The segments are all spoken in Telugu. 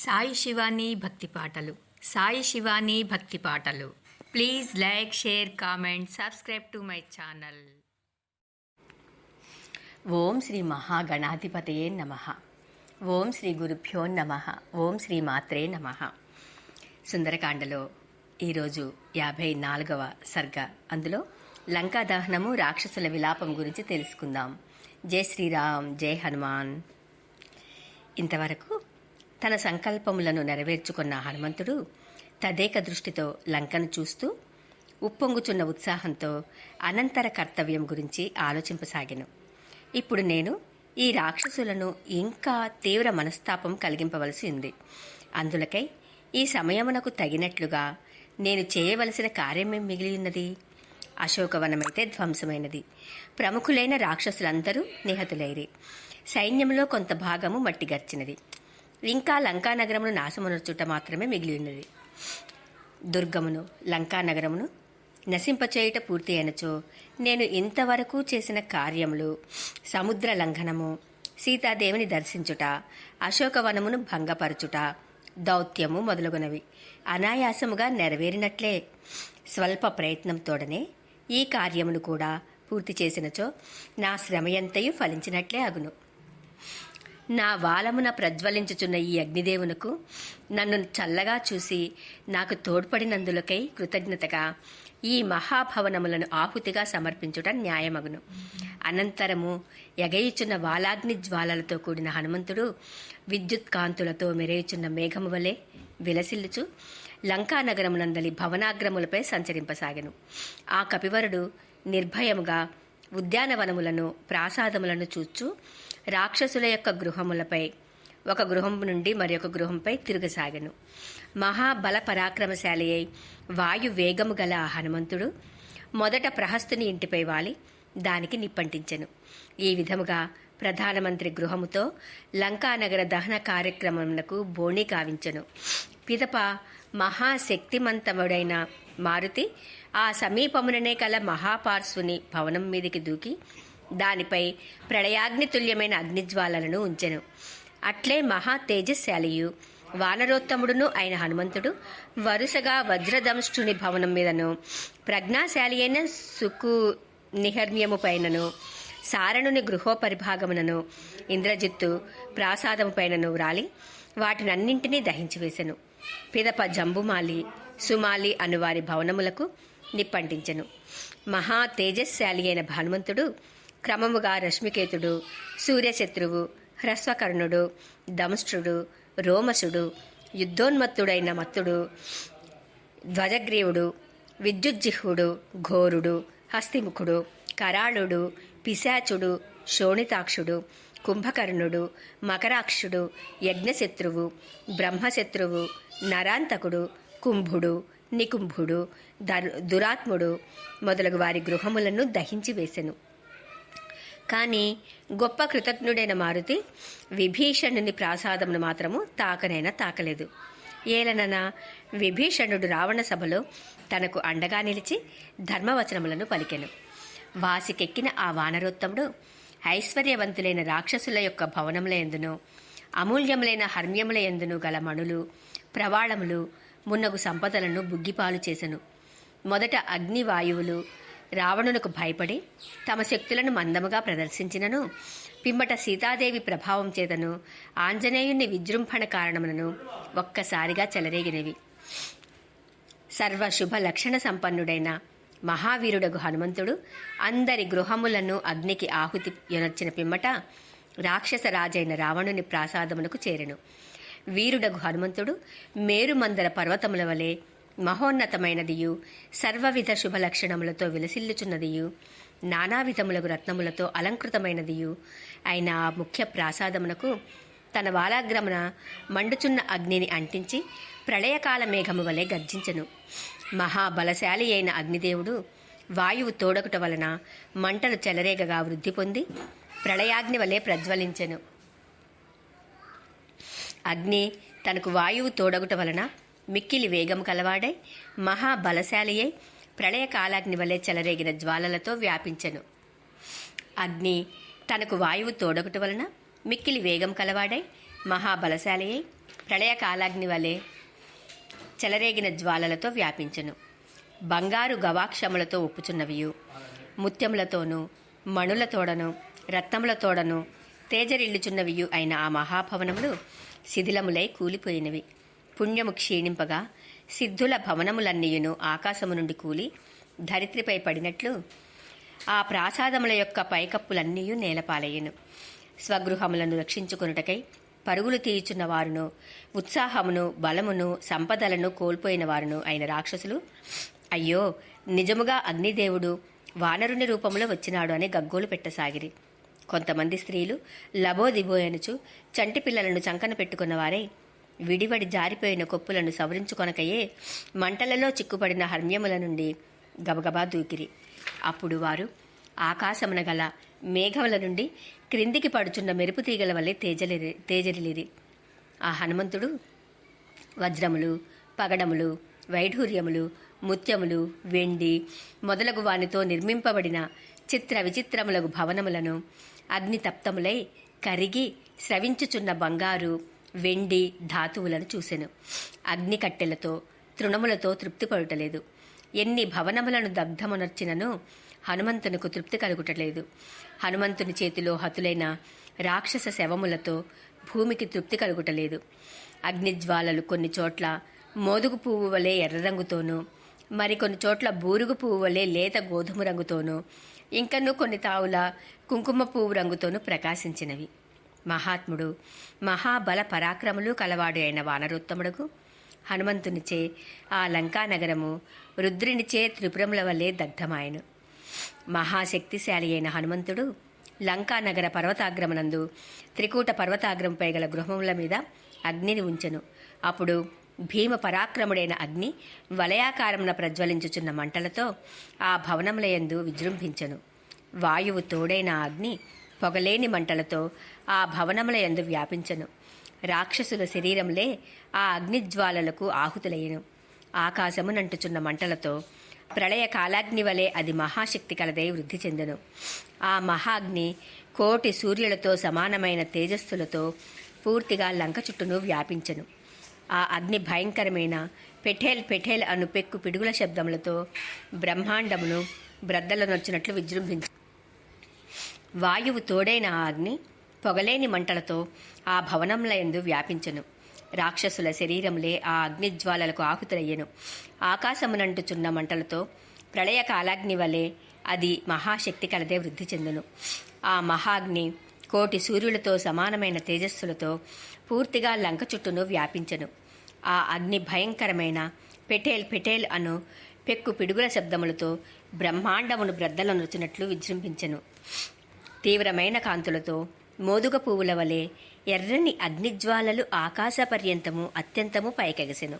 సాయి శివాని భక్తి పాటలు. సాయి శివాని భక్తి పాటలు. Please like, share, comment, subscribe to my channel. Om Shri మహాగణాధిపతయే నమః. ఓం శ్రీ గురుభ్యో నమః. ఓం శ్రీ మాత్రే నమః. సుందరకాండలో ఈరోజు 54వ సర్గ. అందులో లంకా దహనము, రాక్షసుల విలాపం గురించి తెలుసుకుందాం. జై శ్రీరామ్, జై హనుమాన్. ఇంతవరకు తన సంకల్పములను నెరవేర్చుకున్న హనుమంతుడు తదేక దృష్టితో లంకను చూస్తూ ఉప్పొంగుచున్న ఉత్సాహంతో అనంతర కర్తవ్యం గురించి ఆలోచింపసాగెను. ఇప్పుడు నేను ఈ రాక్షసులను ఇంకా తీవ్ర మనస్తాపం కలిగింపవలసి ఉంది. అందులకై ఈ సమయమునకు తగినట్లుగా నేను చేయవలసిన కార్యమేం మిగిలియున్నది? అశోకవనమైతే ధ్వంసమైనది. ప్రముఖులైన రాక్షసులందరూ నిహతులైరి. సైన్యంలో కొంత భాగము మట్టిగర్చినది. ఇంకా లంకానగరమును నాశమునర్చుట మాత్రమే మిగిలియున్నది. దుర్గమును, లంకానగరమును నశింపచేయుట పూర్తి అయినచో నేను ఇంతవరకు చేసిన కార్యములు, సముద్ర లంఘనము, సీతాదేవిని దర్శించుట, అశోకవనమును భంగపరచుట, దౌత్యము మొదలగునవి అనాయాసముగా నెరవేరినట్లే. స్వల్ప ప్రయత్నంతోడనే ఈ కార్యమును కూడా పూర్తి చేసినచో నా శ్రమయంతయు ఫలించినట్లే అగును. నా వాలమున ప్రజ్వలించుచున్న ఈ అగ్నిదేవునకు నన్ను చల్లగా చూసి నాకు తోడ్పడినందులకై కృతజ్ఞతగా ఈ మహాభవనములను ఆహుతిగా సమర్పించుట న్యాయమగును. అనంతరము ఎగయిచున్న వాలాగ్ని జ్వాలలతో కూడిన హనుమంతుడు విద్యుత్ కాంతులతో మెరేయుచున్న మేఘము వలె విలసిల్లుచు లంకానగరమునందలి భవనాగ్రములపై సంచరింపసాగెను. ఆ కపివరుడు నిర్భయముగా ఉద్యానవనములను, ప్రాసాదములను చూచు రాక్షసుల యొక్క గృహములపై ఒక గృహం నుండి మరొక గృహంపై తిరగసాగెను. మహాబల పరాక్రమశాలి అయి వాయు వేగము గల ఆ హనుమంతుడు మొదట ప్రహస్తుని ఇంటిపై వాలి దానికి నిప్పంటించెను. ఈ విధముగా ప్రధానమంత్రి గృహముతో లంకానగర దహన కార్యక్రమమునకు బోణి కావించెను. పిదప మహాశక్తిమంతముడైన మారుతి ఆ సమీపముననే కల మహాపార్శ్వుని భవనం మీదికి దూకి దానిపై ప్రళయాగ్ని తుల్యమైన అగ్నిజ్వాలలను ఉంచెను. అట్లే మహా తేజశాలియు వానరోత్తముడును అయిన హనుమంతుడు వరుసగా వజ్రదంష్టుని భవనం మీదను, ప్రజ్ఞాశాలి అయిన సుకు నిహర్మ్యము పైనను, సారణుని గృహోపరిభాగమునను, ఇంద్రజిత్తు ప్రాసాదము పైనను వ్రాలి వాటినన్నింటినీ దహించివేశెను. పిదప జంబుమాలి, సుమాలి అనువారి భవనములకు నిప్పంటించెను. మహా తేజశాలి అయిన హనుమంతుడు క్రమముగా రశ్మికేతుడు, సూర్యశత్రువు, హ్రస్వకర్ణుడు, దంష్ట్రుడు, రోమసుడు, యుద్ధోన్మత్తుడైన మత్తుడు, ధ్వజగ్రీవుడు, విద్యుజ్జిహ్వుడు, ఘోరుడు, హస్తిముఖుడు, కరాళుడు, పిశాచుడు, శోణితాక్షుడు, కుంభకర్ణుడు, మకరాక్షుడు, యజ్ఞశత్రువు, బ్రహ్మశత్రువు, నరాంతకుడు, కుంభుడు, నికుంభుడు, దురాత్ముడు మొదలగు వారి గృహములను దహించి వేసెను. కాని గొప్ప కృతజ్ఞుడైన మారుతి విభీషణుని ప్రాసాదమును మాత్రము తాకనైనా తాకలేదు. ఏలనన విభీషణుడు రావణ సభలో తనకు అండగా నిలిచి ధర్మవచనములను పలికెను. వాసికెక్కిన ఆ వానరోత్తముడు ఐశ్వర్యవంతులైన రాక్షసుల యొక్క భవనముల యందును, అమూల్యములైన హర్మ్యముల యందును గల మణులు, ప్రవాళములు మున్నగు సంపదలను బుగ్గిపాలు చేసెను. మొదట అగ్నివాయువులు రావణునకు భయపడి తమ శక్తులను మందముగా ప్రదర్శించినను, పిమ్మట సీతాదేవి ప్రభావం చేతను ఆంజనేయుని విజృంభణ కారణములను ఒక్కసారిగా చెలరేగినవి. సర్వశుభ లక్షణ సంపన్నుడైన మహావీరుడగు హనుమంతుడు అందరి గృహములను అగ్నికి ఆహుతి యొనర్చిన పిమ్మట రాక్షసరాజైన రావణుని ప్రాసాదమునకు చేరెను. వీరుడగు హనుమంతుడు మేరుమందర పర్వతముల వలె మహోన్నతమైనదియు, సర్వవిధ శుభలక్షణములతో విలసిల్లుచున్నదియు, నానావిధములగు రత్నములతో అలంకృతమైనదియు అయిన ఆ ముఖ్య ప్రాసాదమునకు తన వాలాగ్రమున మండుచున్న అగ్నిని అంటించి ప్రళయకాల మేఘము వలె గర్జించెను. మహాబలశాలి అయిన అగ్నిదేవుడు వాయువు తోడకుట వలన మంటలు చెలరేగగా వృద్ధి పొంది ప్రళయాగ్ని వలె ప్రజ్వలించెను. అగ్ని తనకు వాయువు తోడగుట వలన మిక్కిలి వేగం కలవాడై మహాబలశాలి అయి ప్రళయకాలాగ్ని వలె చెలరేగిన జ్వాలలతో వ్యాపించెను. అగ్ని తనకు వాయువు తోడగుట వలన మిక్కిలి వేగం కలవాడై మహాబలశాలియై ప్రళయకాలాగ్ని వలె చెలరేగిన జ్వాలలతో వ్యాపించెను. బంగారు గవాక్షములతో ఒప్పుచున్నవియు, ముత్యములతోనూ మణులతోడను రత్నములతోడను తేజరిల్లుచున్నవియు అయిన ఆ మహాభవనములు శిథిలములై కూలిపోయినవి. పుణ్యము క్షీణింపగా సిద్ధుల భవనములన్నీయును ఆకాశము నుండి కూలి ధరిత్రిపై పడినట్లు ఆ ప్రాసాదముల యొక్క పైకప్పులన్నీయు నేలపాలయ్యెను. స్వగృహములను రక్షించుకొనుటకై పరుగులు తీయుచున్న వారును, ఉత్సాహమును బలమును సంపదలను కోల్పోయిన వారును అయిన రాక్షసులు, అయ్యో నిజముగా అగ్నిదేవుడు వానరుని రూపంలో వచ్చినాడు అని గగ్గోలు పెట్టసాగిరి. కొంతమంది స్త్రీలు లబోదిబోయనుచు చంటి పిల్లలను చంకన పెట్టుకున్న వారై విడివడి జారిపోయిన కొప్పులను సవరించుకొనకయే మంటలలో చిక్కుపడిన హర్మ్యముల నుండి గబగబా దూకిరి. అప్పుడు వారు ఆకాశమున గల మేఘముల నుండి క్రిందికి పడుచున్న మెరుపు తీగల వల్లే తేజరిలిరి. ఆ హనుమంతుడు వజ్రములు, పగడములు, వైఢూర్యములు, ముత్యములు, వెండి మొదలగు వానితో నిర్మింపబడిన చిత్ర విచిత్రములగు భవనములను అగ్నితప్తములై కరిగి స్రవించుచున్న బంగారు, వెండి ధాతువులను చూసెను. అగ్ని కట్టెలతో తృణములతో తృప్తి పడుటలేదు. ఎన్ని భవనములను దగ్ధమునర్చినను హనుమంతునికి తృప్తి కలుగుటలేదు. హనుమంతుని చేతిలో హతులైన రాక్షస శవములతో భూమికి తృప్తి కలుగుటలేదు. అగ్నిజ్వాలలు కొన్ని చోట్ల మోదుగు పువ్వు వలె ఎర్ర రంగుతోనూ, మరికొన్ని చోట్ల బూరుగు పువ్వు వలె లేత గోధుమ రంగుతోనూ, ఇంకనూ కొన్ని తావుల కుంకుమ పువ్వు రంగుతోనూ ప్రకాశించినవి. మహాత్ముడు మహాబల పరాక్రములు కలవాడు అయిన వానరోత్తముడుకు హనుమంతునిచే ఆ లంకానగరము రుద్రునిచే త్రిపురముల వలె దగ్ధమాయెను. మహాశక్తిశాలి అయిన హనుమంతుడు లంకానగర పర్వతాగ్రమనందు త్రికూట పర్వతాగ్రంపై గల గృహముల మీద అగ్నిని ఉంచెను. అప్పుడు భీమ పరాక్రముడైన అగ్ని వలయాకారమున ప్రజ్వలించుచున్న మంటలతో ఆ భవనములయందు విజృంభించెను. వాయువు తోడైన అగ్ని పొగలేని మంటలతో ఆ భవనములయందు వ్యాపించెను. రాక్షసుల శరీరములే ఆ అగ్నిజ్వాలలకు ఆహుతులయ్యెను. ఆకాశమునంటుచున్న మంటలతో ప్రళయ కాలాగ్ని వలె అది మహాశక్తి కలదై వృద్ధి చెందెను. ఆ మహాగ్ని కోటి సూర్యులతో సమానమైన తేజస్సులతో పూర్తిగా లంక చుట్టూను వ్యాపించెను. ఆ అగ్ని భయంకరమైన పెఠేల్ పెఠేల్ అను పెక్కు పిడుగుల శబ్దములతో బ్రహ్మాండమును బ్రద్దలనొచ్చినట్లు విజృంభించు. వాయువు తోడైన ఆ అగ్ని పొగలేని మంటలతో ఆ భవనములయందు వ్యాపించెను. రాక్షసుల శరీరములే ఆ అగ్నిజ్వాలలకు ఆహుతులయ్యెను. ఆకాశమునంటుచున్న మంటలతో ప్రళయ కాలాగ్ని వలె అది మహాశక్తి కలదే వృద్ధి చెందును. ఆ మహాగ్ని కోటి సూర్యులతో సమానమైన తేజస్సులతో పూర్తిగా లంక చుట్టూను వ్యాపించెను. ఆ అగ్ని భయంకరమైన పెటేల్ పెటేల్ అను పెక్కు పిడుగుల శబ్దములతో బ్రహ్మాండమును బ్రద్దలనొచ్చినట్లు విజృంభించెను. తీవ్రమైన కాంతులతో మోదుగ పువ్వుల వలె ఎర్రని అగ్నిజ్వాలలు ఆకాశ పర్యంతము అత్యంతము పైకెగసెను.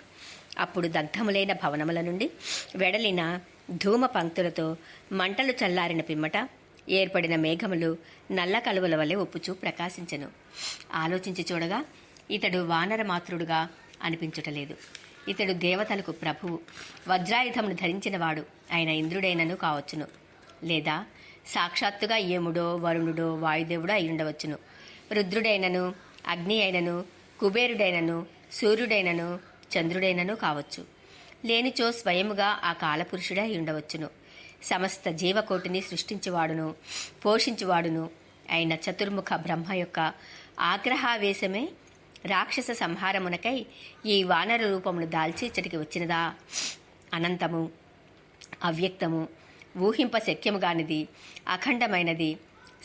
అప్పుడు దగ్ధములైన భవనముల నుండి వెడలిన ధూమ పంక్తులతో మంటలు చల్లారిన పిమ్మట ఏర్పడిన మేఘములు నల్ల కలువల వలె ఒప్పుచూ ప్రకాశించెను. ఆలోచించి చూడగా ఇతడు వానరమాతృడుగా అనిపించుటలేదు. ఇతడు దేవతలకు ప్రభువు, వజ్రాయుధమును ధరించినవాడు అయిన ఇంద్రుడైనను కావచ్చును, లేదా సాక్షాత్తుగా యముడో వరుణుడో వాయుదేవుడో అయ్యుండవచ్చును. రుద్రుడైనను, అగ్ని అయినను, కుబేరుడైనను, సూర్యుడైనను, చంద్రుడైనను కావచ్చు. లేనిచో స్వయముగా ఆ కాలపురుషుడే అయ్యుండవచ్చును. సమస్త జీవకోటిని సృష్టించువాడును పోషించువాడును అయిన చతుర్ముఖ బ్రహ్మ యొక్క ఆగ్రహావేశమే రాక్షస సంహారమునకై ఈ వానర రూపమును దాల్చి ఇచ్చటికి వచ్చినదా? అనంతము, అవ్యక్తము, ఊహింప శక్యముగానిది, అఖండమైనది,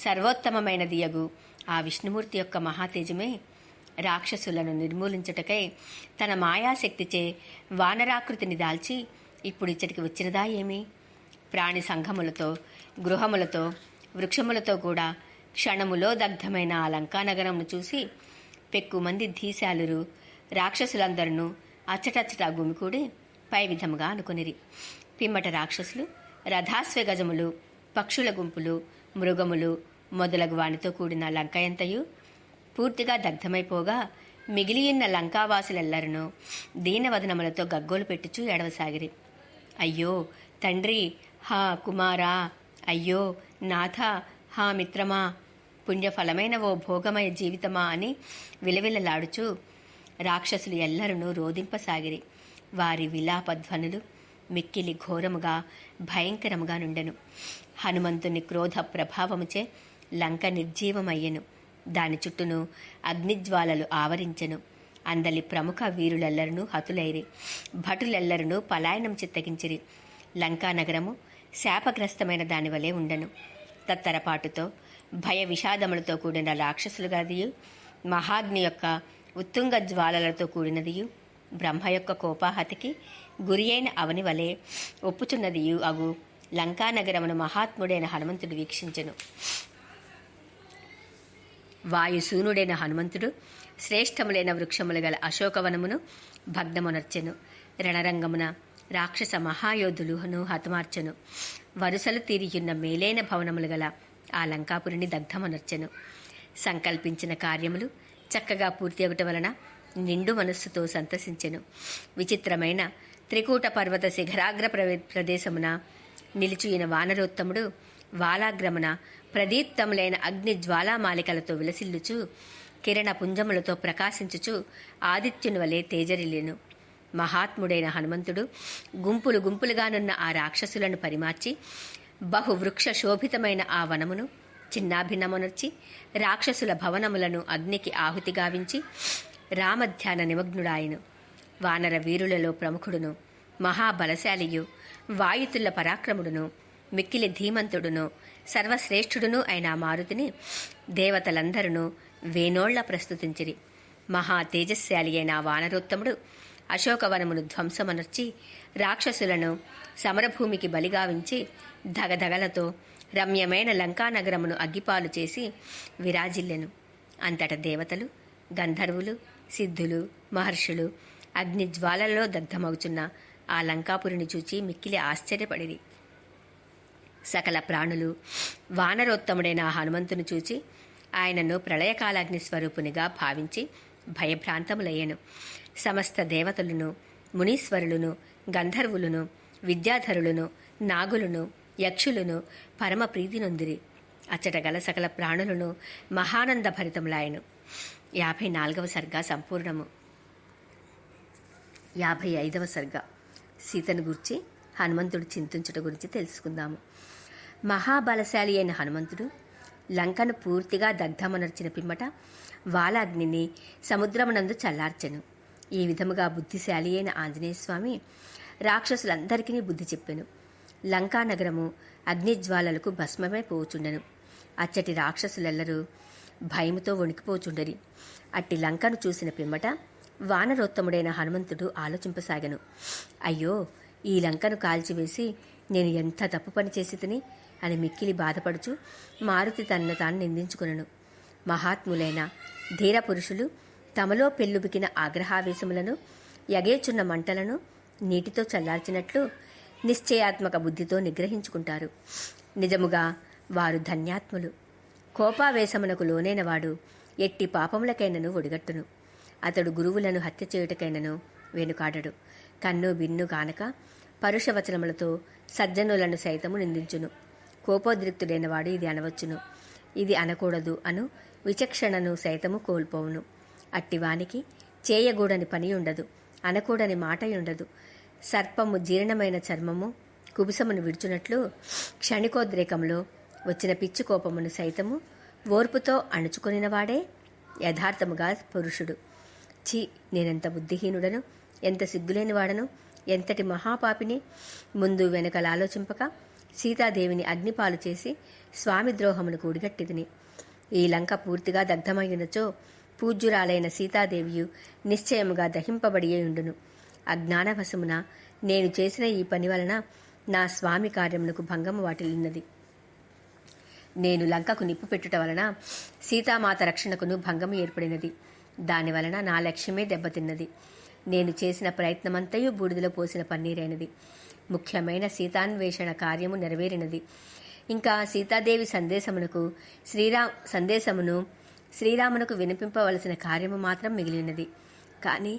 సర్వోత్తమమైనది యగు ఆ విష్ణుమూర్తి యొక్క మహాతేజమే రాక్షసులను నిర్మూలించుటకై తన మాయాశక్తిచే వానరాకృతిని దాల్చి ఇప్పుడు ఇచ్చటికి వచ్చినదా ఏమి? ప్రాణి సంఘములతో, గృహములతో, వృక్షములతో కూడా క్షణములో దగ్ధమైన ఆ లంకానగరమును చూసి పెక్కుమంది ధీశాలురు రాక్షసులందరూ అచ్చటచ్చట గుమికూడి పై విధముగా అనుకొనిరి. పిమ్మట రాక్షసులు రథాశ్వగజములు, పక్షుల గుంపులు, మృగములు మొదలగు వానితో కూడిన లంకయంతయు పూర్తిగా దగ్ధమైపోగా మిగిలియున్న లంకావాసులెల్లరను దీనవదనములతో గగ్గోలు పెట్టుచూ ఏడవసాగిరి. అయ్యో తండ్రి, హా కుమారా, అయ్యో నాథ, హా మిత్రమా, పుణ్యఫలమైన ఓ భోగమయ జీవితమా అని విలవిలలాడుచూ రాక్షసులు ఎల్లరూ రోదింపసాగిరి. వారి విలాపధ్వనులు మిక్కిలి ఘోరముగా భయంకరముగా నుండెను. హనుమంతుని క్రోధ ప్రభావముచే లంక నిర్జీవమయ్యెను. దాని చుట్టూను అగ్నిజ్వాలలు ఆవరించెను. అందలి ప్రముఖ వీరులెల్లరూ హతులైరి. భటులెల్లరూ పలాయనం చిత్తగించిరి. లంకానగరము శాపగ్రస్తమైన దానివలే ఉండెను. తత్తరపాటుతో భయ విషాదములతో కూడిన రాక్షసులు గదియు, మహాగ్ని యొక్క ఉత్తుంగ జ్వాలలతో కూడినదియు, బ్రహ్మ యొక్క కోపాహతికి గురి అయిన అవని వలె ఒప్పుచున్నదియు అగు లంకానగరమును మహాత్ముడైన హనుమంతుడు వీక్షించెను. వాయుసూనుడైన హనుమంతుడు శ్రేష్టములైన వృక్షములు గల అశోకవనమును భగ్నమునర్చెను. రణరంగమున రాక్షస మహాయోధులును హతమార్చెను. వరుసలు తీరియున్న మేలైన భవనములు గల ఆ లంకాపురిని దగ్ధమునర్చెను. సంకల్పించిన కార్యములు చక్కగా పూర్తి అగుట వలన నిండు మనస్సుతో సంతసించెను. విచిత్రమైన త్రికూట పర్వత శిఖరాగ్ర ప్రదేశమున నిలిచియున వానరోత్తముడు వాలాగ్రమున ప్రదీప్తములైన అగ్ని జ్వాలామాలికలతో విలసిల్లుచు కిరణ పుంజములతో ప్రకాశించుచు ఆదిత్యుని వలె తేజరిల్లేను. మహాత్ముడైన హనుమంతుడు గుంపులు గుంపులుగానున్న ఆ రాక్షసులను పరిమార్చి బహువృక్ష శోభితమైన ఆ వనమును చిన్నాభిన్నమునర్చి రాక్షసుల భవనములను అగ్నికి ఆహుతి గావించి రామధ్యాన నిమగ్నుడాయను. వానర వీరులలో ప్రముఖుడును మహాబలశాలియు వాయుతుల పరాక్రముడును మిక్కిలి ధీమంతుడును సర్వశ్రేష్ఠుడును అయిన మారుతిని దేవతలందరూ వేనోళ్ల ప్రస్తుతించిరి. మహా తేజస్శాలి అయిన వానరోత్తముడు అశోకవనమును ధ్వంసమనర్చి రాక్షసులను సమరభూమికి బలిగావించి ధగధగలతో రమ్యమైన లంకానగరమును అగ్గిపాలు చేసి విరాజిల్లెను. అంతట దేవతలు, గంధర్వులు, సిద్ధులు, మహర్షులు అగ్నిజ్వాలలో దగ్ధమవుచున్న ఆ లంకాపురిని చూచి మిక్కిలి ఆశ్చర్యపడిరి. సకల ప్రాణులు వానరోత్తముడైన హనుమంతుని చూచి ఆయనను ప్రళయకాలాగ్ని స్వరూపునిగా భావించి భయభ్రాంతములయ్యెను. సమస్త దేవతలను, మునీశ్వరులను, గంధర్వులను, విద్యాధరులను, నాగులను, యక్షులను పరమ ప్రీతి నొందిరి. అచ్చట గల సకల ప్రాణులను మహానంద భరితములాయను. 54వ సర్గ సంపూర్ణము. 55వ సర్గ సీతను గురించి హనుమంతుడు చింతించుట గురించి తెలుసుకుందాము. మహాబలశాలి అయిన హనుమంతుడు లంకను పూర్తిగా దగ్ధమనర్చిన పిమ్మట వాలాగ్నిని సముద్రమునందు చల్లార్చెను. ఈ విధముగా బుద్ధిశాలి అయిన ఆంజనేయస్వామి రాక్షసులందరికీ బుద్ధి చెప్పెను. లంకానగరము అగ్నిజ్వాలలకు భస్మమే పోచుండెను. అచ్చటి రాక్షసులెల్లరూ భయముతో వణికిపోచుండరి. అట్టి లంకను చూసిన పిమ్మట వానరోత్తముడైన హనుమంతుడు ఆలోచింపసాగెను. అయ్యో, ఈ లంకను కాల్చివేసి నేను ఎంత తప్పు పని చేసి తిని అని మిక్కిలి బాధపడుచు మారుతి తనను తాను నిందించుకొనెను. మహాత్ములైన ధీర పురుషులు తమలో పెళ్ళుబికిన ఆగ్రహావేశములను, యగేచున్న మంటలను నీటితో చల్లార్చినట్లు నిశ్చయాత్మక బుద్ధితో నిగ్రహించుకుంటారు. నిజముగా వారు ధన్యాత్ములు. కోపావేశమునకు లోనైనవాడు ఎట్టి పాపములకైనను ఒడిగట్టును. అతడు గురువులను హత్య చేయుటకైనను వెనుకాడడు. కన్ను బిన్ను గానక పరుషవచనములతో సజ్జనులను సైతము నిందించును. కోపోద్రిక్తుడైన వాడు ఇది అనవచ్చును, ఇది అనకూడదు అను విచక్షణను సైతము కోల్పోవును. అట్టివానికి చేయగూడని పని ఉండదు, అనకూడని మాట ఉండదు. సర్పము జీర్ణమైన చర్మము కుబుసమును విడుచునట్లు క్షణికోద్రేకంలో వచ్చిన పిచ్చి కోపమును సైతము ఓర్పుతో అణుచుకొనినవాడే యథార్థముగా పురుషుడు. ఛీ, నేనెంత బుద్ధిహీనుడను, ఎంత సిగ్గులేనివాడను, ఎంతటి మహాపాపిని! ముందు వెనుకల ఆలోచింపక సీతాదేవిని అగ్నిపాలు చేసి స్వామి ద్రోహమును కూడిగట్టిదిని. ఈ లంక పూర్తిగా దగ్ధమైనచో పూజ్యురాలైన సీతాదేవియు నిశ్చయముగా దహింపబడియుండును. అజ్ఞానవశమున నేను చేసిన ఈ పని వలన నా స్వామి కార్యమునకు భంగము వాటిల్లినది. నేను లంకకు నిప్పు పెట్టుట వలన సీతామాత రక్షణకును భంగము ఏర్పడినది. దానివలన నా లక్ష్యమే దెబ్బతిన్నది. నేను చేసిన ప్రయత్నమంతయు బూడిదలో పోసిన పన్నీరైనది. ముఖ్యమైన సీతాన్వేషణ కార్యము నెరవేరినది. ఇంకా సీతాదేవి సందేశమును శ్రీరామునకు వినిపింపవలసిన కార్యము మాత్రం మిగిలినది. కానీ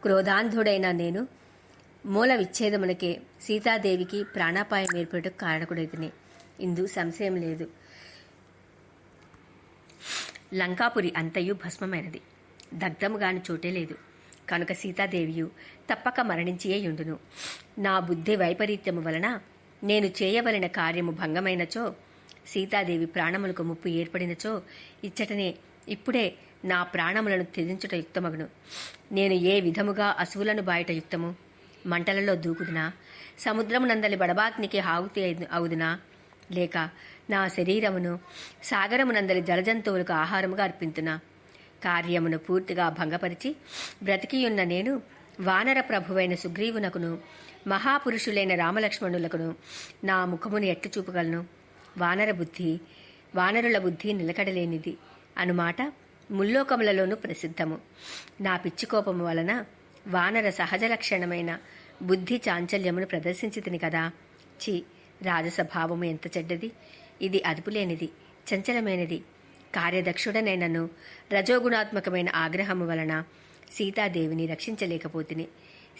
క్రోధాంధుడైన నేను మూల విచ్ఛేదమునకే సీతాదేవికి ప్రాణాపాయం ఏర్పడటకు కారణకుడైతేనే. ఇందు సంశయం లేదు. లంకాపురి అంతయు భస్మమైనది, దగ్ధముగాని చోటే లేదు. కనుక సీతాదేవియు తప్పక మరణించియేయుండును. నా బుద్ధి వైపరీత్యము వలన నేను చేయవలన కార్యము భంగమైనచో, సీతాదేవి ప్రాణములకు ముప్పు ఏర్పడినచో, ఇచ్చటనే ఇప్పుడే నా ప్రాణములను త్యజించుట యుక్తమగును. నేను ఏ విధముగా అసువులను బాయట యుక్తము? మంటలలో దూకుదునా? సముద్రమునందలి బడబాగ్నికి హావుతి అవుదునా? లేక నా శరీరమును సాగరమునందలి జలజంతువులకు ఆహారముగా అర్పింతునా? కార్యమును పూర్తిగా భంగపరిచి బ్రతికియున్న నేను వానర ప్రభువైన సుగ్రీవునకును మహాపురుషులైన రామలక్ష్మణులకును నా ముఖమును ఎట్లు చూపగలను? వానరుల బుద్ధి నిలకడలేనిది అనుమాట ముల్లోకములలోనూ ప్రసిద్ధము. నా పిచ్చికోపము వలన వానర సహజ లక్షణమైన బుద్ధి చాంచల్యమును ప్రదర్శించి తిని కదా. చి, రాజసభావము ఎంత చెడ్డది! ఇది అదుపులేనిది, చంచలమైనది. కార్యదక్షుడనైనను రజోగుణాత్మకమైన ఆగ్రహము వలన సీతాదేవిని రక్షించలేకపోతిని.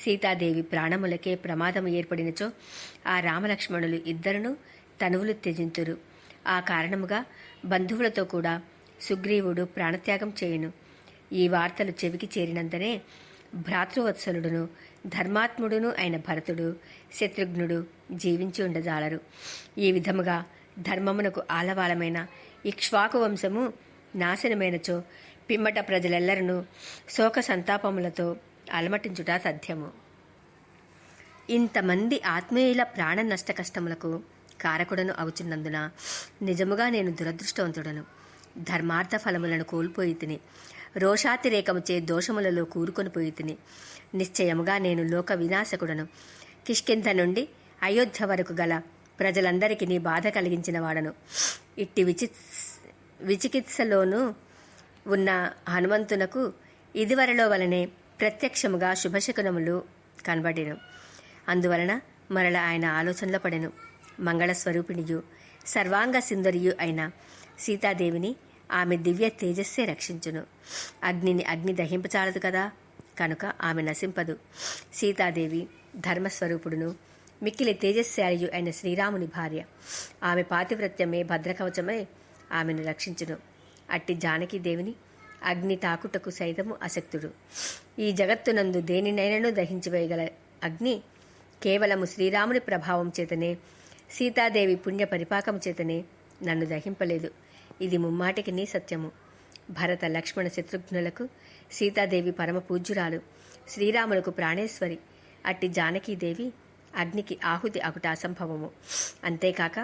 సీతాదేవి ప్రాణములకే ప్రమాదము ఏర్పడినచో ఆ రామలక్ష్మణులు ఇద్దరును తనువులు త్యజింతురు. ఆ కారణముగా బంధువులతో కూడా సుగ్రీవుడు ప్రాణత్యాగం చేయును. ఈ వార్తలు చెవికి చేరినంతనే భ్రాతృవత్సలుడును ధర్మాత్ముడును అయిన భరతుడు, శత్రుఘ్నుడు జీవించి ఉండజాలరు. ఈ విధముగా ధర్మమునకు ఆలవాలమైన ఇక్ష్వాకు వంశము నాశనమైనచో పిమ్మట ప్రజలెల్లరూ శోక సంతాపములతో అలమటించుట తథ్యము. ఇంతమంది ఆత్మీయుల ప్రాణ నష్ట కష్టములకు కారకుడను అవుచున్నందున నిజముగా నేను దురదృష్టవంతుడను. ధర్మార్థ ఫలములను కోల్పోయి తిని, రోషాతిరేకముచే దోషములలో కూరుకొని పోయి తిని. నిశ్చయముగా నేను లోక వినాశకుడను. కిష్కింధ నుండి అయోధ్య వరకు గల ప్రజలందరికీ నీ బాధ కలిగించిన వాడను. ఇట్టి విచికిత్సలోనూ ఉన్న హనుమంతునకు ఇదివరలో వలనే ప్రత్యక్షముగా శుభశకునములు కనబడెను. అందువలన మరల ఆయన ఆలోచనలో పడెను. మంగళస్వరూపిణియు సర్వాంగ సుందరియు అయిన సీతాదేవిని ఆమె దివ్య తేజస్సే రక్షించును. అగ్నిని అగ్ని దహింపచాలదు కదా, కనుక ఆమె నశింపదు. సీతాదేవి ధర్మస్వరూపుడును మిక్కిలి తేజస్శాలియు అయిన శ్రీరాముని భార్య. ఆమె పాతివ్రత్యమే భద్రకవచమై ఆమెను రక్షించును. అట్టి జానకీదేవిని అగ్ని తాకుటకు సైతము అశక్తుడు. ఈ జగత్తునందు దేనినైనను దహించివేయగల అగ్ని కేవలము శ్రీరాముని ప్రభావం చేతనే, సీతాదేవి పుణ్య పరిపాకం చేతనే నన్ను దహింపలేదు. ఇది ముమ్మాటికి నీ సత్యము. భరత లక్ష్మణ శత్రుఘ్నులకు సీతాదేవి పరమ పూజ్యురాలు, శ్రీరాములకు ప్రాణేశ్వరి. అట్టి జానకీదేవి అగ్నికి ఆహుతి అగుట అసంభవము. అంతేకాక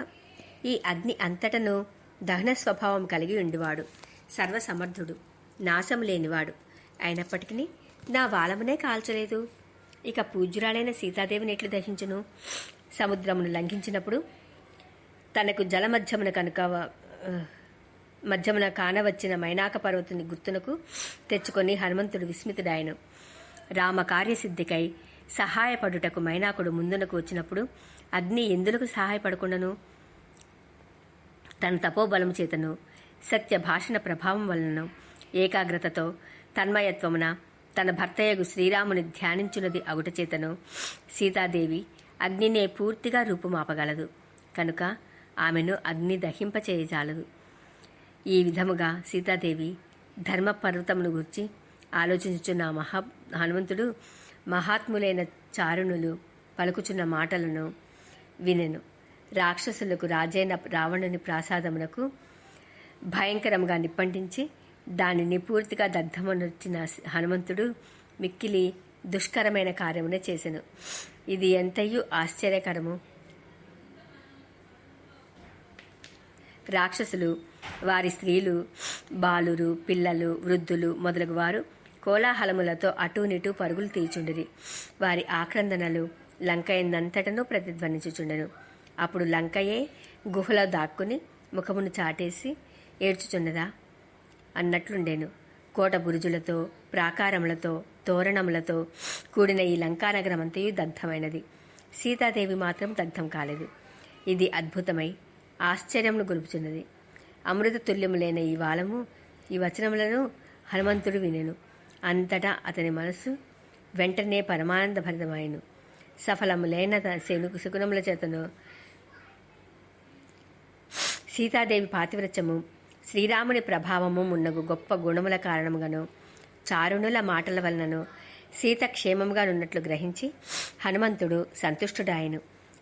ఈ అగ్ని అంతటను దహన స్వభావం కలిగి ఉండివాడు, సర్వసమర్థుడు, నాశం లేనివాడు. అయినప్పటికీ నా వాలమునే కాల్చలేదు. ఇక పూజ్యురాలైన సీతాదేవిని ఎట్లు దహించును? సముద్రమును లంఘించినప్పుడు తనకు మధ్యమున కానవచ్చిన మైనాక పర్వతుని గుర్తునకు తెచ్చుకొని హనుమంతుడు విస్మితుడాయను. రామ కార్యసిద్ధికై సహాయపడుటకు మైనాకుడు ముందునకు వచ్చినప్పుడు అగ్ని ఎందులకు సహాయపడకుండాను? తన తపోబలము చేతను, సత్య భాషణ ప్రభావం వలనను, ఏకాగ్రతతో తన్మయత్వమున తన భర్తయగు శ్రీరాముని ధ్యానించున్నది అగుట చేతను సీతాదేవి అగ్నినే పూర్తిగా రూపుమాపగలదు. కనుక ఆమెను అగ్ని దహింపచేయజాలదు. ఈ విధముగా సీతాదేవి ధర్మపర్వతమును గురించి ఆలోచించుచున్న హనుమంతుడు మహాత్ములైన చారుణులు పలుకుచున్న మాటలను వినెను. రాక్షసులకు రాజైన రావణుని ప్రాసాదమునకు భయంకరంగా నిప్పంటించి దానిని పూర్తిగా దగ్ధమనొచ్చిన హనుమంతుడు మిక్కిలి దుష్కరమైన కార్యమునే చేసెను. ఇది ఎంతయు ఆశ్చర్యకరము. రాక్షసులు, వారి స్త్రీలు, బాలురు, పిల్లలు, వృద్ధులు మొదలగు వారు కోలాహలములతో అటూనిటూ పరుగులు తీచుండిరి. వారి ఆక్రందనలు లంకయందంతటను ప్రతిధ్వనించుచుండెను. అప్పుడు లంకయే గుహలో దాక్కుని ముఖమును చాటేసి ఏడ్చుచున్నదా అన్నట్లుండెను. కోట బురుజులతో, ప్రాకారములతో, తోరణములతో కూడిన ఈ లంకానగరమంతయు దగ్ధమైనది. సీతాదేవి మాత్రం దగ్ధం కాలేదు. ఇది అద్భుతమై ఆశ్చర్యమును గొలుపుచున్నది. అమృత తుల్యములైన ఈ వచనములను హనుమంతుడు వినెను. అంతటా అతని మనస్సు వెంటనే పరమానంద భరితమాయెను. సఫలములైన శకునముల చేతను సీతాదేవి పాతివ్రత్యము శ్రీరాముని ప్రభావము మున్నగు గొప్ప గుణముల కారణముగాను చారుణుల మాటల వలనను సీత క్షేమంగానున్నట్లు గ్రహించి హనుమంతుడు సంతుష్టుడాయను.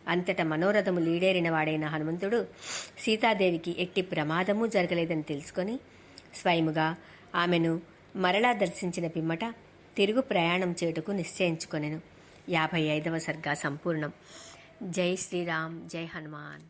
అంతట మనోరథము లీడేరిన వాడైన హనుమంతుడు సీతాదేవికి ఎట్టి ప్రమాదము జరగలేదని తెలుసుకొని స్వయముగా ఆమెను మరలా దర్శించిన పిమ్మట తిరుగు ప్రయాణం చేయుటకు నిశ్చయించుకొనెను. 55వ సర్గ సంపూర్ణం. జై శ్రీరామ్, జై హనుమాన్.